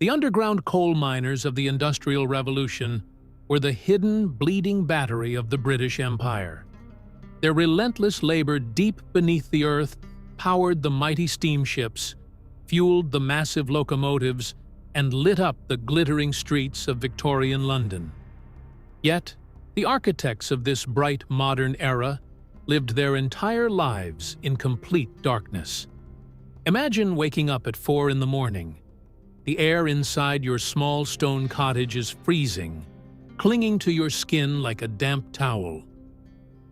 The underground coal miners of the Industrial Revolution were the hidden, bleeding battery of the British Empire. Their relentless labor deep beneath the earth powered the mighty steamships, fueled the massive locomotives, and lit up the glittering streets of Victorian London. Yet, the architects of this bright modern era lived their entire lives in complete darkness. Imagine waking up at 4 in the morning. The air inside your small stone cottage is freezing, clinging to your skin like a damp towel.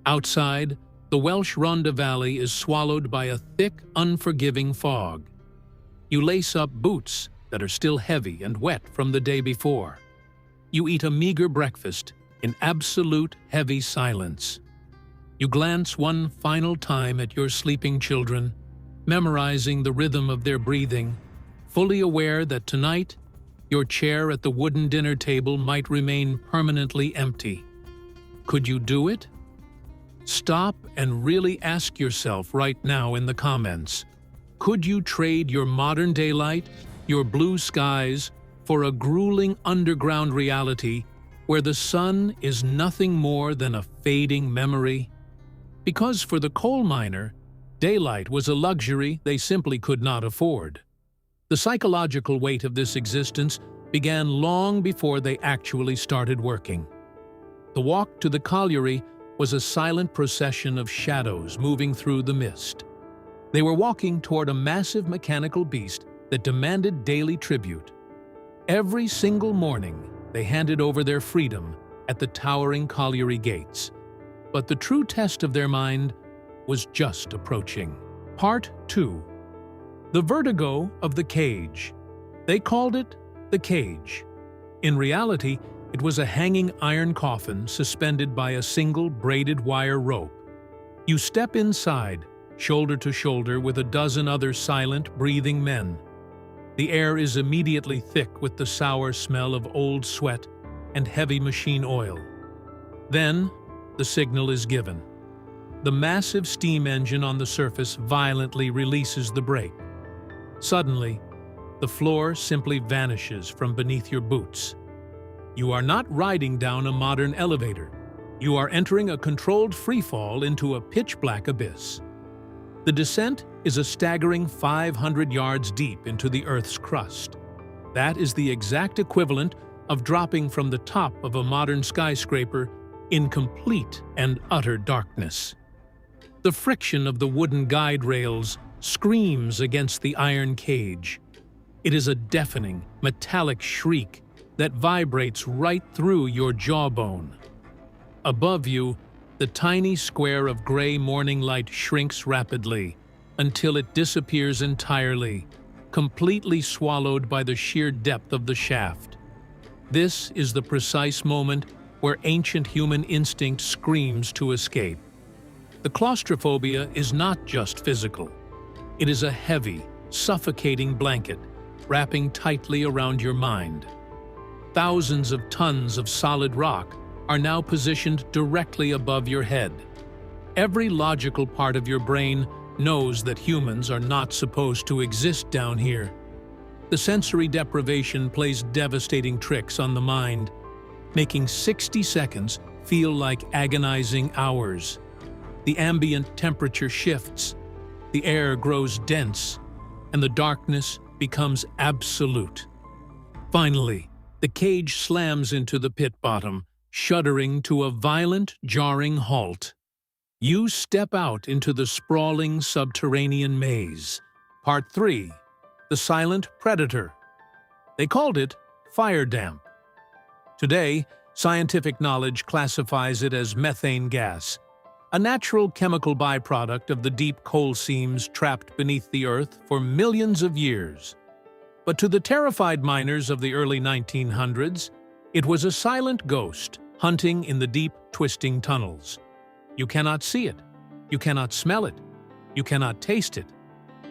Outside, the Welsh Rhondda Valley is swallowed by a thick, unforgiving fog. You lace up boots that are still heavy and wet from the day before. You eat a meager breakfast in absolute heavy silence. You glance one final time at your sleeping children, memorizing the rhythm of their breathing, fully aware that tonight your chair at the wooden dinner table might remain permanently empty. Could you do it? Stop and really ask yourself right now in the comments. Could you trade your modern daylight, your blue skies, for a grueling underground reality where the sun is nothing more than a fading memory? Because for the coal miner, daylight was a luxury they simply could not afford. The psychological weight of this existence began long before they actually started working. The walk to the colliery was a silent procession of shadows moving through the mist. They were walking toward a massive mechanical beast that demanded daily tribute. Every single morning, they handed over their freedom at the towering colliery gates. But the true test of their mind was just approaching. Part 2. The vertigo of the cage. They called it the cage. In reality, it was a hanging iron coffin suspended by a single braided wire rope. You step inside, shoulder to shoulder with a dozen other silent, breathing men. The air is immediately thick with the sour smell of old sweat and heavy machine oil. Then, the signal is given. The massive steam engine on the surface violently releases the brake. Suddenly, the floor simply vanishes from beneath your boots. You are not riding down a modern elevator. You are entering a controlled freefall into a pitch-black abyss. The descent is a staggering 500 yards deep into the Earth's crust. That is the exact equivalent of dropping from the top of a modern skyscraper in complete and utter darkness. The friction of the wooden guide rails screams against the iron cage. It is a deafening, metallic shriek that vibrates right through your jawbone. Above you, the tiny square of gray morning light shrinks rapidly until it disappears entirely, completely swallowed by the sheer depth of the shaft. This is the precise moment where ancient human instinct screams to escape. The claustrophobia is not just physical. It is a heavy, suffocating blanket wrapping tightly around your mind. Thousands of tons of solid rock are now positioned directly above your head. Every logical part of your brain knows that humans are not supposed to exist down here. The sensory deprivation plays devastating tricks on the mind, making 60 seconds feel like agonizing hours. The ambient temperature shifts, the air grows dense, and the darkness becomes absolute. Finally, the cage slams into the pit bottom, shuddering to a violent, jarring halt. You step out into the sprawling subterranean maze. Part 3. The Silent Predator. They called it fire damp. Today, scientific knowledge classifies it as methane gas, a natural chemical byproduct of the deep coal seams trapped beneath the earth for millions of years. But to the terrified miners of the early 1900s, it was a silent ghost hunting in the deep, twisting tunnels. You cannot see it, you cannot smell it, you cannot taste it.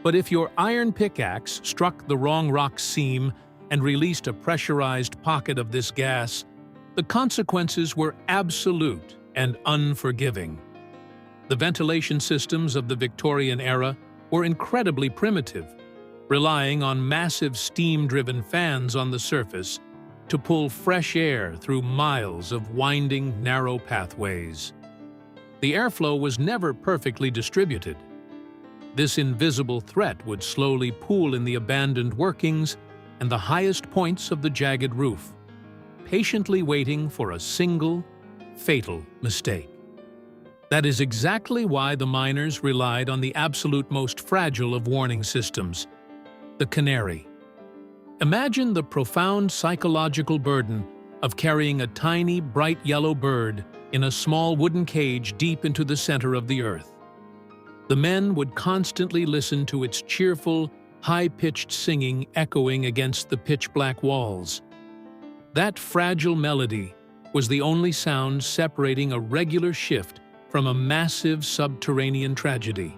But if your iron pickaxe struck the wrong rock seam and released a pressurized pocket of this gas, the consequences were absolute and unforgiving. The ventilation systems of the Victorian era were incredibly primitive. relying on massive steam-driven fans on the surface to pull fresh air through miles of winding, narrow pathways. The airflow was never perfectly distributed. This invisible threat would slowly pool in the abandoned workings and the highest points of the jagged roof, patiently waiting for a single, fatal mistake. That is exactly why the miners relied on the absolute most fragile of warning systems, the canary. Imagine the profound psychological burden of carrying a tiny, bright yellow bird in a small wooden cage deep into the center of the earth. The men would constantly listen to its cheerful, high-pitched singing echoing against the pitch-black walls. That fragile melody was the only sound separating a regular shift from a massive subterranean tragedy.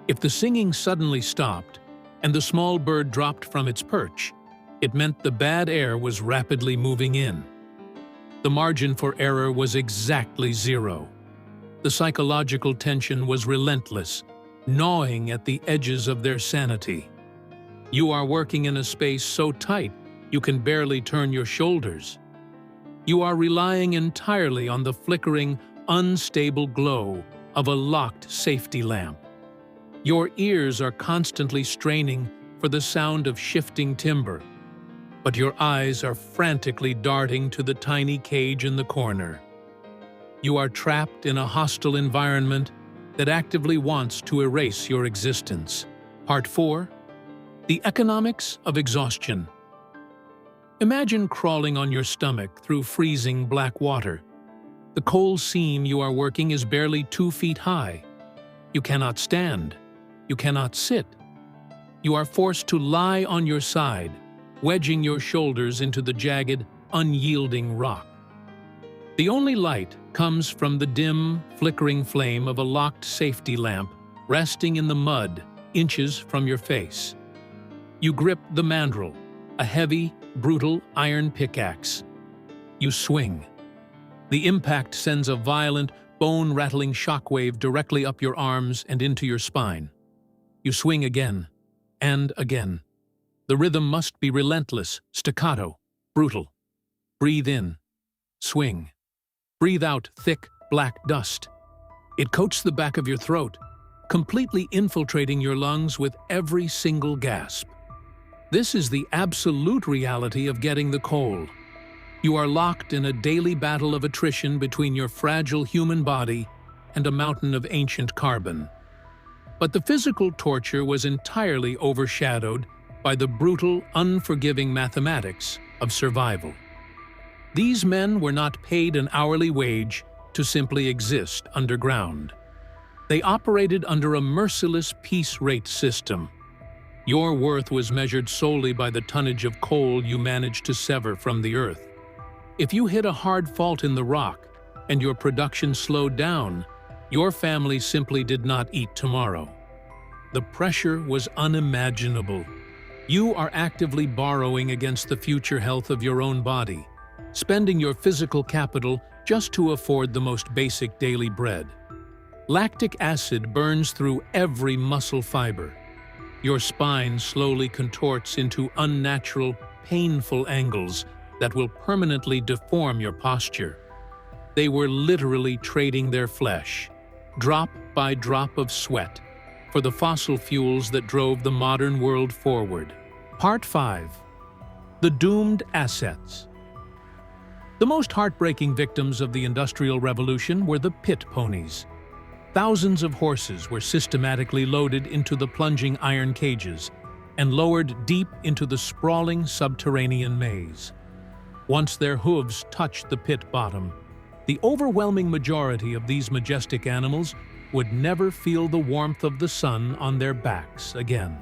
If the singing suddenly stopped and the small bird dropped from its perch, it meant the bad air was rapidly moving in. The margin for error was exactly zero. The psychological tension was relentless, gnawing at the edges of their sanity. You are working in a space so tight you can barely turn your shoulders. You are relying entirely on the flickering, unstable glow of a locked safety lamp. Your ears are constantly straining for the sound of shifting timber, but your eyes are frantically darting to the tiny cage in the corner. You are trapped in a hostile environment that actively wants to erase your existence. Part 4. The economics of exhaustion. Imagine crawling on your stomach through freezing black water. The coal seam you are working is barely 2 feet high. You cannot stand. You cannot sit. You are forced to lie on your side, wedging your shoulders into the jagged, unyielding rock. The only light comes from the dim, flickering flame of a locked safety lamp resting in the mud inches from your face. You grip the mandrel, a heavy, brutal iron pickaxe. You swing. The impact sends a violent, bone-rattling shockwave directly up your arms and into your spine. You swing again, and again. The rhythm must be relentless, staccato, brutal. Breathe in. Swing. Breathe out thick, black dust. It coats the back of your throat, completely infiltrating your lungs with every single gasp. This is the absolute reality of getting the coal. You are locked in a daily battle of attrition between your fragile human body and a mountain of ancient carbon. But the physical torture was entirely overshadowed by the brutal, unforgiving mathematics of survival. These men were not paid an hourly wage to simply exist underground. They operated under a merciless piece rate system. Your worth was measured solely by the tonnage of coal you managed to sever from the earth. If you hit a hard fault in the rock and your production slowed down, your family simply did not eat tomorrow. The pressure was unimaginable. You are actively borrowing against the future health of your own body, spending your physical capital just to afford the most basic daily bread. Lactic acid burns through every muscle fiber. Your spine slowly contorts into unnatural, painful angles that will permanently deform your posture. They were literally trading their flesh, drop by drop of sweat, for the fossil fuels that drove the modern world forward. Part 5. The doomed assets. The most heartbreaking victims of the Industrial Revolution were the pit ponies. Thousands of horses were systematically loaded into the plunging iron cages and lowered deep into the sprawling subterranean maze. Once their hooves touched the pit bottom, the overwhelming majority of these majestic animals would never feel the warmth of the sun on their backs again.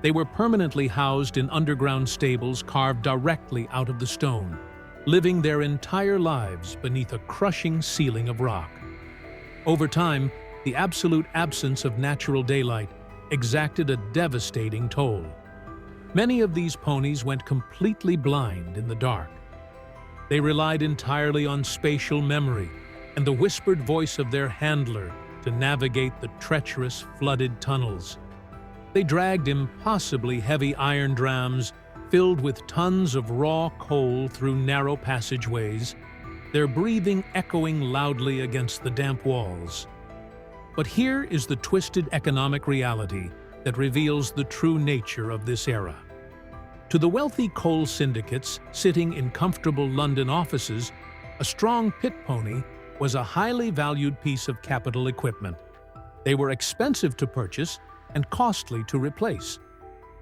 They were permanently housed in underground stables carved directly out of the stone, living their entire lives beneath a crushing ceiling of rock. Over time, the absolute absence of natural daylight exacted a devastating toll. Many of these ponies went completely blind in the dark. They relied entirely on spatial memory and the whispered voice of their handler to navigate the treacherous, flooded tunnels. They dragged impossibly heavy iron drams filled with tons of raw coal through narrow passageways, their breathing echoing loudly against the damp walls. But here is the twisted economic reality that reveals the true nature of this era. To the wealthy coal syndicates sitting in comfortable London offices, a strong pit pony was a highly valued piece of capital equipment. They were expensive to purchase and costly to replace.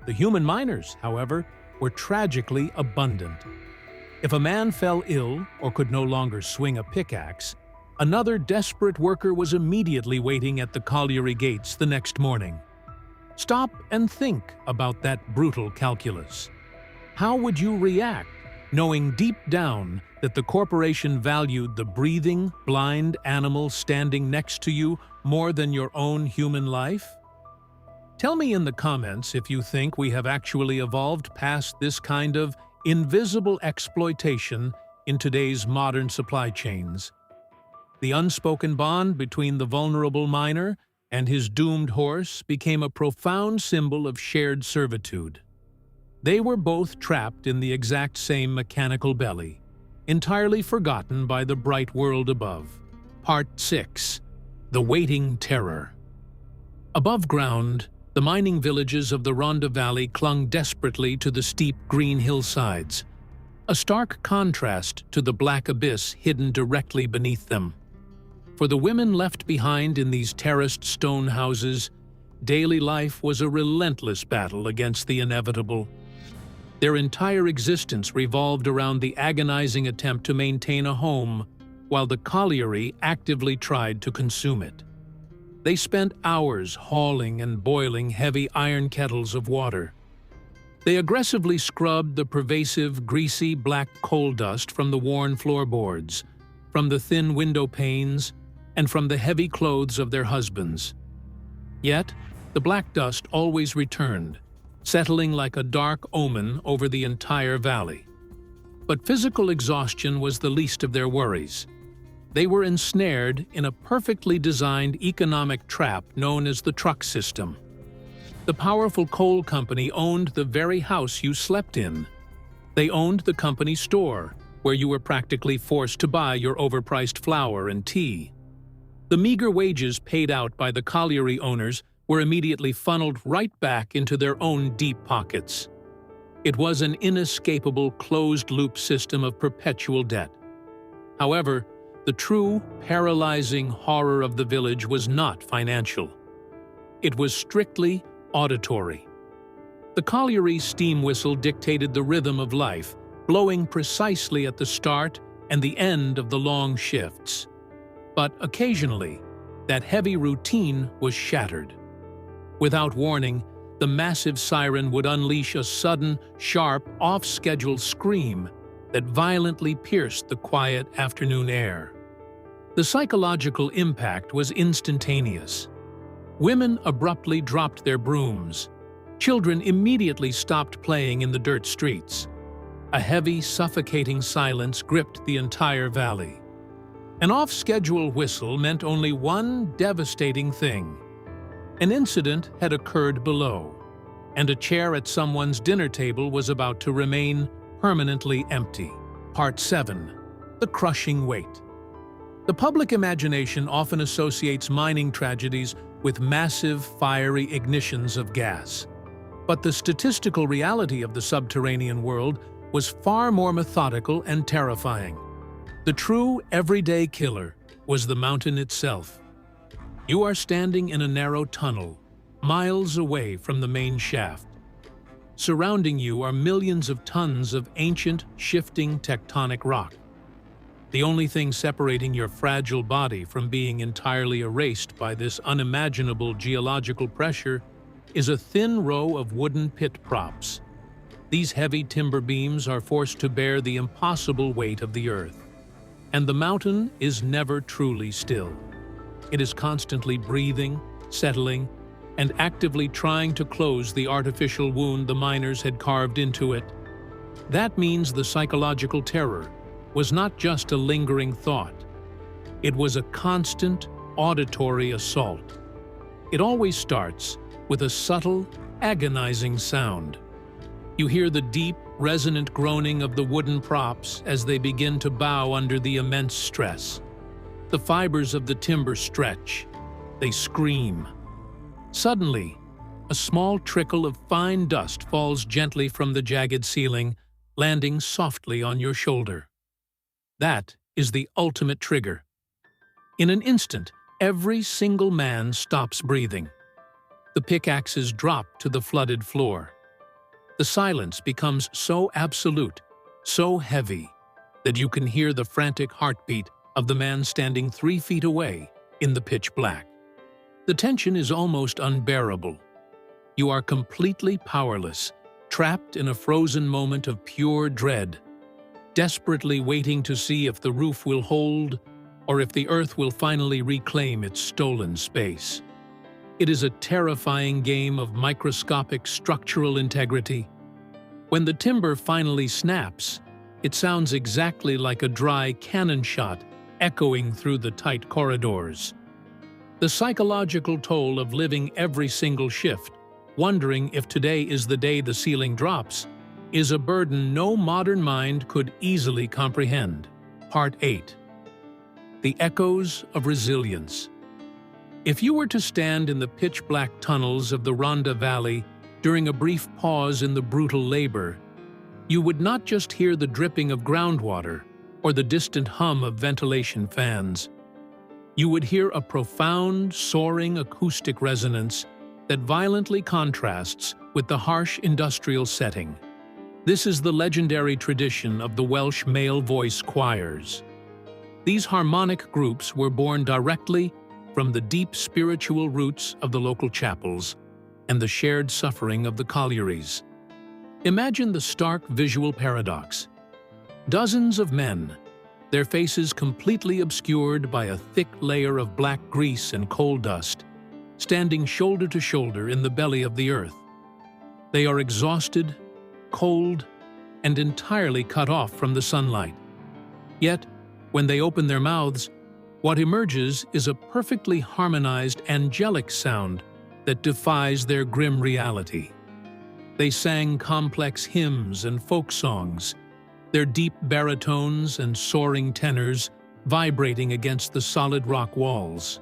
The human miners, however, were tragically abundant. If a man fell ill or could no longer swing a pickaxe, another desperate worker was immediately waiting at the colliery gates the next morning. Stop and think about that brutal calculus. How would you react, knowing deep down that the corporation valued the breathing, blind animal standing next to you more than your own human life? Tell me in the comments if you think we have actually evolved past this kind of invisible exploitation in today's modern supply chains. The unspoken bond between the vulnerable miner and his doomed horse became a profound symbol of shared servitude. They were both trapped in the exact same mechanical belly, entirely forgotten by the bright world above. Part 6. The Waiting Terror. Above ground, the mining villages of the Rhondda Valley clung desperately to the steep green hillsides, a stark contrast to the black abyss hidden directly beneath them. For the women left behind in these terraced stone houses, daily life was a relentless battle against the inevitable. Their entire existence revolved around the agonizing attempt to maintain a home, while the colliery actively tried to consume it. They spent hours hauling and boiling heavy iron kettles of water. They aggressively scrubbed the pervasive, greasy black coal dust from the worn floorboards, from the thin window panes, and from the heavy clothes of their husbands. Yet, the black dust always returned, settling like a dark omen over the entire valley. But physical exhaustion was the least of their worries. They were ensnared in a perfectly designed economic trap known as the truck system. The powerful coal company owned the very house you slept in. They owned the company store, where you were practically forced to buy your overpriced flour and tea. The meager wages paid out by the colliery owners were immediately funneled right back into their own deep pockets. It was an inescapable closed-loop system of perpetual debt. However, the true, paralyzing horror of the village was not financial. It was strictly auditory. The colliery's steam whistle dictated the rhythm of life, blowing precisely at the start and the end of the long shifts. But occasionally, that heavy routine was shattered. Without warning, the massive siren would unleash a sudden, sharp, off-schedule scream that violently pierced the quiet afternoon air. The psychological impact was instantaneous. Women abruptly dropped their brooms. Children immediately stopped playing in the dirt streets. A heavy, suffocating silence gripped the entire valley. An off-schedule whistle meant only one devastating thing. An incident had occurred below, and a chair at someone's dinner table was about to remain permanently empty. Part 7. The Crushing Weight. The public imagination often associates mining tragedies with massive, fiery ignitions of gas. But the statistical reality of the subterranean world was far more methodical and terrifying. The true, everyday killer was the mountain itself. You are standing in a narrow tunnel, miles away from the main shaft. Surrounding you are millions of tons of ancient, shifting tectonic rock. The only thing separating your fragile body from being entirely erased by this unimaginable geological pressure is a thin row of wooden pit props. These heavy timber beams are forced to bear the impossible weight of the earth. And the mountain is never truly still. It is constantly breathing, settling, and actively trying to close the artificial wound the miners had carved into it. That means the psychological terror was not just a lingering thought. It was a constant, auditory assault. It always starts with a subtle, agonizing sound. You hear the deep, resonant groaning of the wooden props as they begin to bow under the immense stress. The fibers of the timber stretch. They scream. Suddenly, a small trickle of fine dust falls gently from the jagged ceiling, landing softly on your shoulder. That is the ultimate trigger. In an instant, every single man stops breathing. The pickaxes drop to the flooded floor. The silence becomes so absolute, so heavy, that you can hear the frantic heartbeat of the man standing 3 feet away in the pitch black. The tension is almost unbearable. You are completely powerless, trapped in a frozen moment of pure dread, desperately waiting to see if the roof will hold or if the earth will finally reclaim its stolen space. It is a terrifying game of microscopic structural integrity. When the timber finally snaps, it sounds exactly like a dry cannon shot echoing through the tight corridors. The psychological toll of living every single shift, wondering if today is the day the ceiling drops, is a burden no modern mind could easily comprehend. Part 8. The Echoes of Resilience. If you were to stand in the pitch-black tunnels of the Rhondda Valley during a brief pause in the brutal labor, you would not just hear the dripping of groundwater or the distant hum of ventilation fans. You would hear a profound, soaring acoustic resonance that violently contrasts with the harsh industrial setting. This is the legendary tradition of the Welsh male voice choirs. These harmonic groups were born directly from the deep spiritual roots of the local chapels and the shared suffering of the collieries. Imagine the stark visual paradox. Dozens of men, their faces completely obscured by a thick layer of black grease and coal dust, standing shoulder to shoulder in the belly of the earth. They are exhausted, cold, and entirely cut off from the sunlight. Yet, when they open their mouths, what emerges is a perfectly harmonized angelic sound that defies their grim reality. They sang complex hymns and folk songs, their deep baritones and soaring tenors vibrating against the solid rock walls.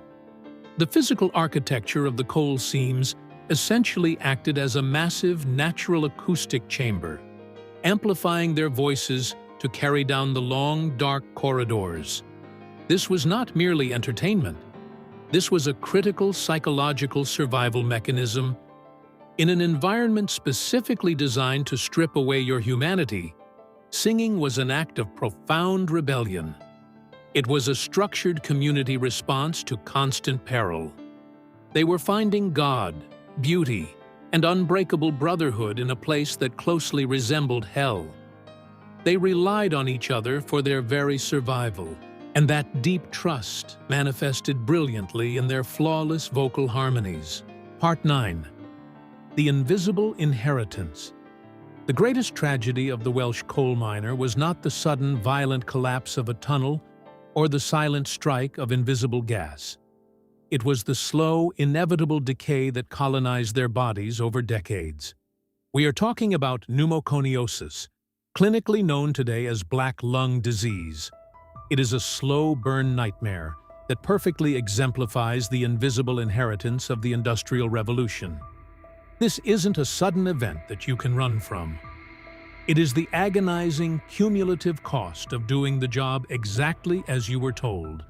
The physical architecture of the coal seams essentially acted as a massive natural acoustic chamber, amplifying their voices to carry down the long, dark corridors. This was not merely entertainment. This was a critical psychological survival mechanism. In an environment specifically designed to strip away your humanity, singing was an act of profound rebellion. It was a structured community response to constant peril. They were finding God, beauty, and unbreakable brotherhood in a place that closely resembled hell. They relied on each other for their very survival, and that deep trust manifested brilliantly in their flawless vocal harmonies. Part 9. The Invisible Inheritance. The greatest tragedy of the Welsh coal miner was not the sudden violent collapse of a tunnel or the silent strike of invisible gas. It was the slow, inevitable decay that colonized their bodies over decades. We are talking about pneumoconiosis, clinically known today as black lung disease. It is a slow burn nightmare that perfectly exemplifies the invisible inheritance of the Industrial Revolution. This isn't a sudden event that you can run from. It is the agonizing, cumulative cost of doing the job exactly as you were told.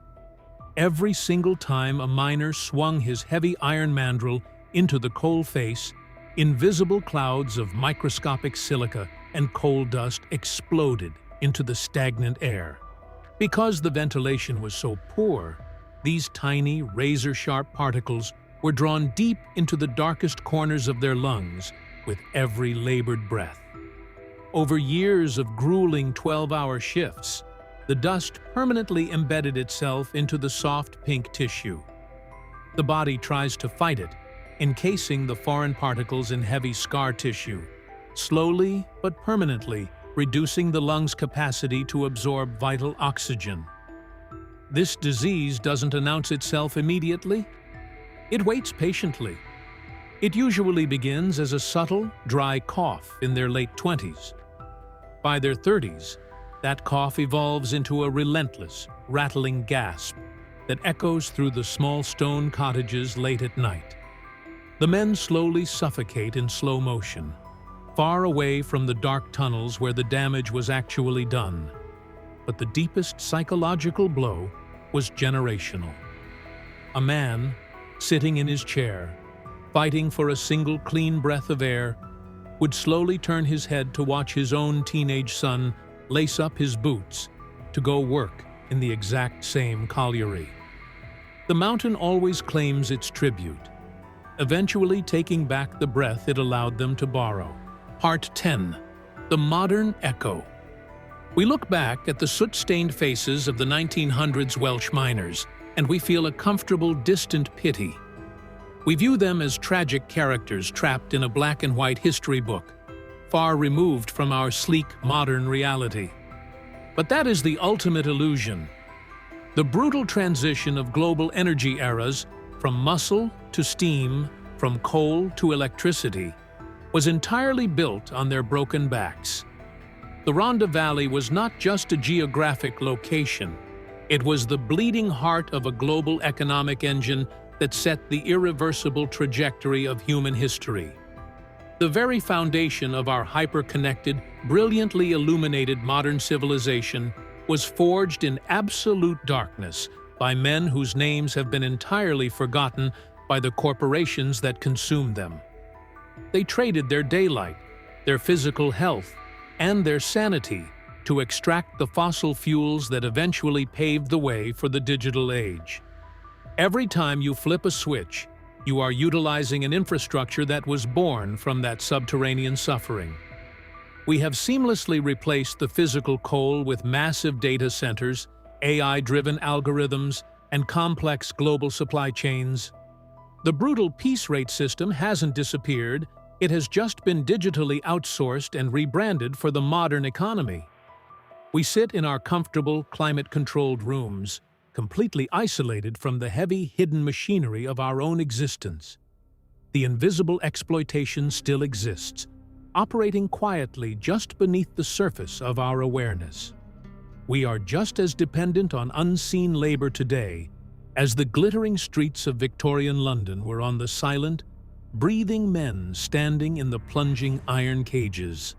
Every single time a miner swung his heavy iron mandrel into the coal face, invisible clouds of microscopic silica and coal dust exploded into the stagnant air. Because the ventilation was so poor, these tiny, razor-sharp particles were drawn deep into the darkest corners of their lungs with every labored breath. Over years of grueling 12-hour shifts, the dust permanently embedded itself into the soft pink tissue. The body tries to fight it, encasing the foreign particles in heavy scar tissue, slowly but permanently reducing the lungs' capacity to absorb vital oxygen. This disease doesn't announce itself immediately. It waits patiently. It usually begins as a subtle, dry cough in their late 20s. By their 30s, that cough evolves into a relentless, rattling gasp that echoes through the small stone cottages late at night. The men slowly suffocate in slow motion, far away from the dark tunnels where the damage was actually done. But the deepest psychological blow was generational. A man, sitting in his chair, fighting for a single clean breath of air, would slowly turn his head to watch his own teenage son lace up his boots to go work in the exact same colliery. The mountain always claims its tribute, eventually taking back the breath it allowed them to borrow. Part 10. The Modern Echo. We look back at the soot-stained faces of the 1900s Welsh miners, and we feel a comfortable, distant pity. We view them as tragic characters trapped in a black-and-white history book, far removed from our sleek, modern reality. But that is the ultimate illusion. The brutal transition of global energy eras, from muscle to steam, from coal to electricity, was entirely built on their broken backs. The Rhondda Valley was not just a geographic location. It was the bleeding heart of a global economic engine that set the irreversible trajectory of human history. The very foundation of our hyper-connected, brilliantly illuminated modern civilization was forged in absolute darkness by men whose names have been entirely forgotten by the corporations that consumed them. They traded their daylight, their physical health, and their sanity to extract the fossil fuels that eventually paved the way for the digital age. Every time you flip a switch, you are utilizing an infrastructure that was born from that subterranean suffering. We have seamlessly replaced the physical coal with massive data centers, AI-driven algorithms, and complex global supply chains. The brutal piece rate system hasn't disappeared, it has just been digitally outsourced and rebranded for the modern economy. We sit in our comfortable, climate-controlled rooms, completely isolated from the heavy, hidden machinery of our own existence. The invisible exploitation still exists, operating quietly just beneath the surface of our awareness. We are just as dependent on unseen labor today as the glittering streets of Victorian London were on the silent, breathing men standing in the plunging iron cages.